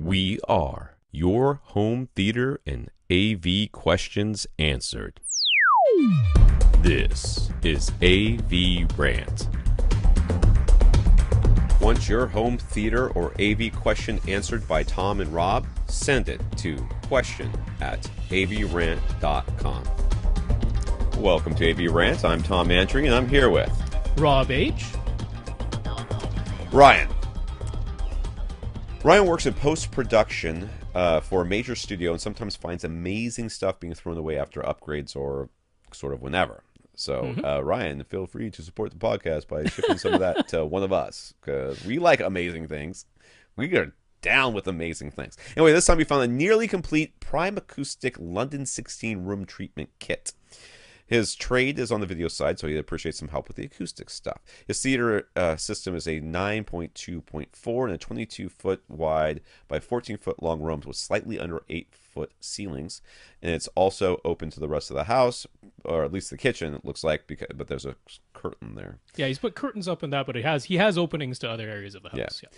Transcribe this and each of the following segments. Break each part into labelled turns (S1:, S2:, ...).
S1: We are your home theater and AV questions answered. This is AVRant. Want your home theater or AV question answered by Tom and Rob? Send it to question@avrant.com. Welcome to AVRant. I'm Tom Andry, and I'm here with
S2: Rob H.
S1: Ryan. Ryan works in post-production for a major studio and sometimes finds amazing stuff being thrown away after upgrades or sort of whenever. So, Ryan, feel free to support the podcast by shipping some of that to one of us, because we like amazing things. We are down with amazing things. Anyway, this time we found a nearly complete Prime Acoustic London 16 room treatment kit. His trade is on the video side, so he appreciates some help with the acoustic stuff. His theater system is a 9.2.4 and a 22-foot wide by 14-foot long rooms with slightly under 8-foot ceilings. And it's also open to the rest of the house, or at least the kitchen, it looks like, but there's a curtain there.
S2: Yeah, he's put curtains up in that, but he has openings to other areas of the house. Yeah.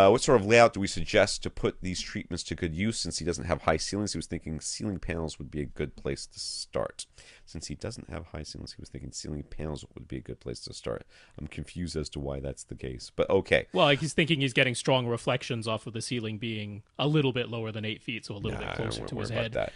S1: What sort of layout do we suggest to put these treatments to good use? Since he doesn't have high ceilings, he was thinking ceiling panels would be a good place to start. Since he doesn't have high ceilings, he was thinking ceiling panels would be a good place to start. I'm confused as to why that's the case, but okay.
S2: Well, like he's thinking he's getting strong reflections off of the ceiling being a little bit lower than 8 feet, so a little bit closer to his head.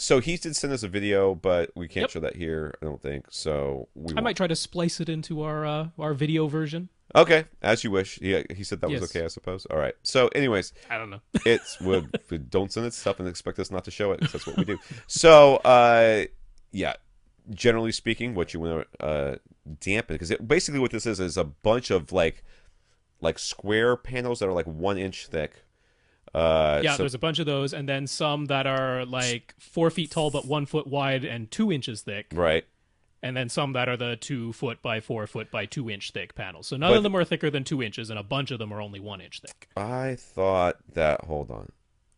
S1: So he did send us a video, but we can't show that here, I don't think. So I
S2: might try to splice it into our video version.
S1: Okay, as you wish. He said that was okay, I suppose. All right. So, anyways,
S2: I don't know.
S1: Don't send us stuff and expect us not to show it, because that's what we do. So, yeah, generally speaking, what you want to dampen, because basically what this is a bunch of like square panels that are like 1 inch thick.
S2: There's a bunch of those, and then some that are like 4 feet tall but 1 foot wide and 2 inches thick.
S1: Right.
S2: And then some that are the 2 foot by 4 foot by 2 inch thick panels. So none of them are thicker than 2 inches, and a bunch of them are only 1 inch thick.
S1: I thought that. Hold on.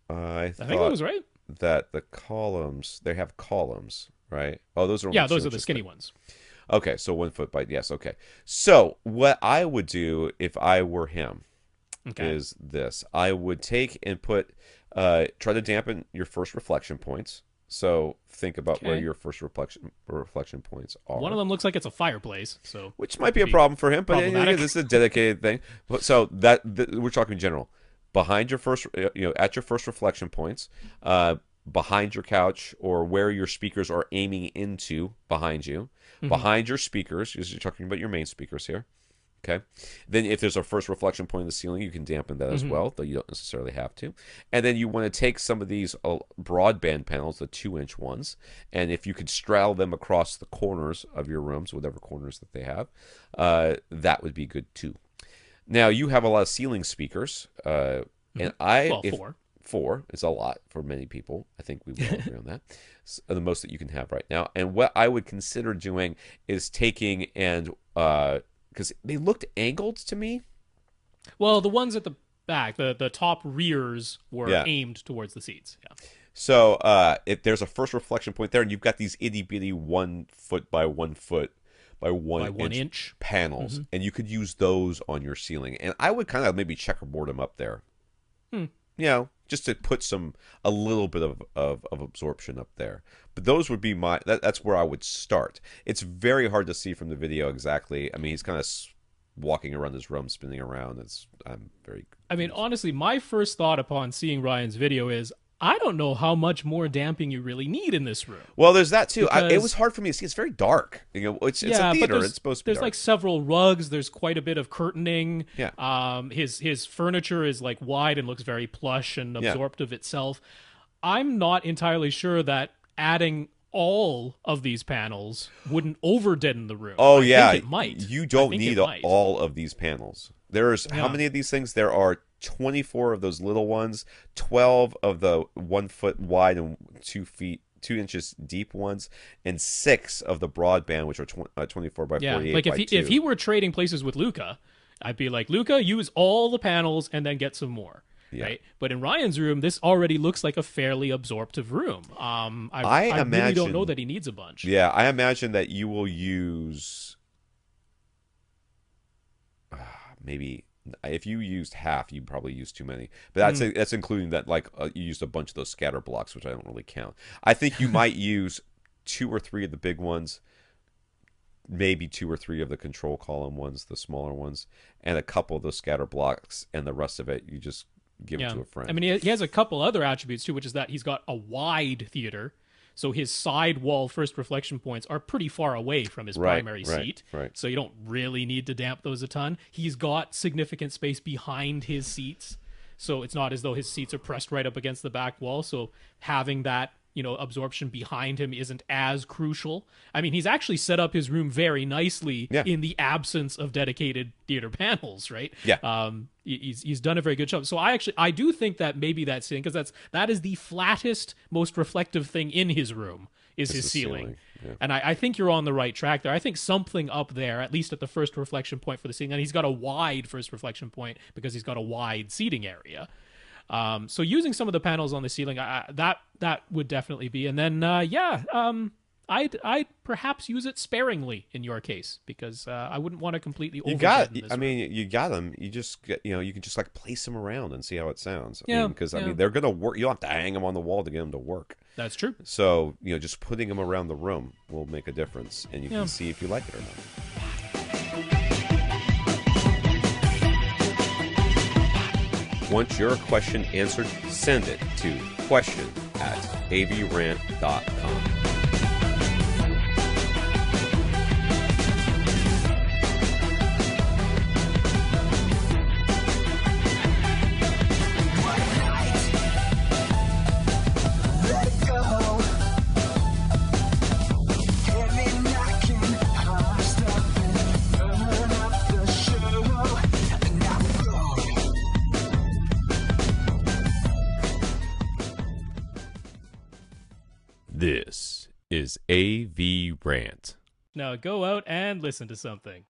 S1: I
S2: think that was right.
S1: That the columns, they have columns, right? Oh, those are
S2: those are the skinny ones.
S1: Okay, so 1 foot by okay. So what I would do if I were him is this: I would take and put try to dampen your first reflection points. So think about where your first reflection points are.
S2: One of them looks like it's a fireplace,
S1: which might be a problem for him, but this is a dedicated thing. So that we're talking in general. Behind your first, at your first reflection points, behind your couch or where your speakers are aiming into behind you, behind your speakers. You're talking about your main speakers here. Okay. Then if there's a first reflection point in the ceiling, you can dampen that as well, though you don't necessarily have to. And then you want to take some of these broadband panels, the 2 inch ones, and if you could straddle them across the corners of your rooms, whatever corners that they have, that would be good too. Now, you have a lot of ceiling speakers, and four is a lot for many people. I think we will agree on that. The most that you can have right now. And what I would consider doing is taking and because they looked angled to me.
S2: Well, the ones at the back, the top rears were aimed towards the seats. Yeah.
S1: So if there's a first reflection point there, and you've got these itty bitty 1 foot by 1 foot by 1 inch panels, and you could use those on your ceiling. And I would kind of maybe checkerboard them up there. Just to put a little bit of absorption up there. But those would be that's where I would start. It's very hard to see from the video exactly. I mean, he's kind of walking around his room, spinning around.
S2: Honestly, my first thought upon seeing Ryan's video is, I don't know how much more damping you really need in this room.
S1: Well, there's that too. It was hard for me to see. It's very dark. It's a theater. It's supposed to be dark.
S2: There's like several rugs. There's quite a bit of curtaining.
S1: Yeah.
S2: His furniture is like wide and looks very plush and absorptive itself. I'm not entirely sure that adding all of these panels wouldn't over-deaden the room.
S1: Oh,
S2: I think it might.
S1: You don't need all of these panels. There's how many of these things? There are 24 of those little ones, 12 of the 1 foot wide and 2 inches deep ones, and 6 of the broadband, which are 24 by 48
S2: like
S1: by 2.
S2: If he were trading places with Luca, I'd be like, Luca, use all the panels and then get some more. Yeah. Right, but in Ryan's room, this already looks like a fairly absorptive room. I really don't know that he needs a bunch.
S1: Yeah, I imagine that you will use maybe If you used half, you probably used too many. But that's including that, like, you used a bunch of those scatter blocks, which I don't really count. I think you might use 2 or 3 of the big ones, maybe 2 or 3 of the control column ones, the smaller ones, and a couple of those scatter blocks, and the rest of it you just give it to a friend.
S2: I mean, he has a couple other attributes too, which is that he's got a wide theater. So his side wall first reflection points are pretty far away from his primary seat.
S1: Right.
S2: So you don't really need to damp those a ton. He's got significant space behind his seats. So it's not as though his seats are pressed right up against the back wall. So having that, absorption behind him isn't as crucial. I mean, he's actually set up his room very nicely in the absence of dedicated theater panels, right?
S1: Yeah.
S2: He's done a very good job. So I do think that maybe that ceiling, because that is the flattest, most reflective thing in his room is his ceiling. Yeah. And I think you're on the right track there. I think something up there, at least at the first reflection point for the ceiling, and he's got a wide first reflection point because he's got a wide seating area. So using some of the panels on the ceiling, that would definitely be. And then, I'd perhaps use it sparingly in your case, because I wouldn't want to completely
S1: you got them. You just you can just like place them around and see how it sounds. Because they're gonna work. You don't have to hang them on the wall to get them to work.
S2: That's true.
S1: So just putting them around the room will make a difference, and you can see if you like it or not. Want your question answered? Send it to question@avrant.com. This is AVRant.
S2: Now go out and listen to something.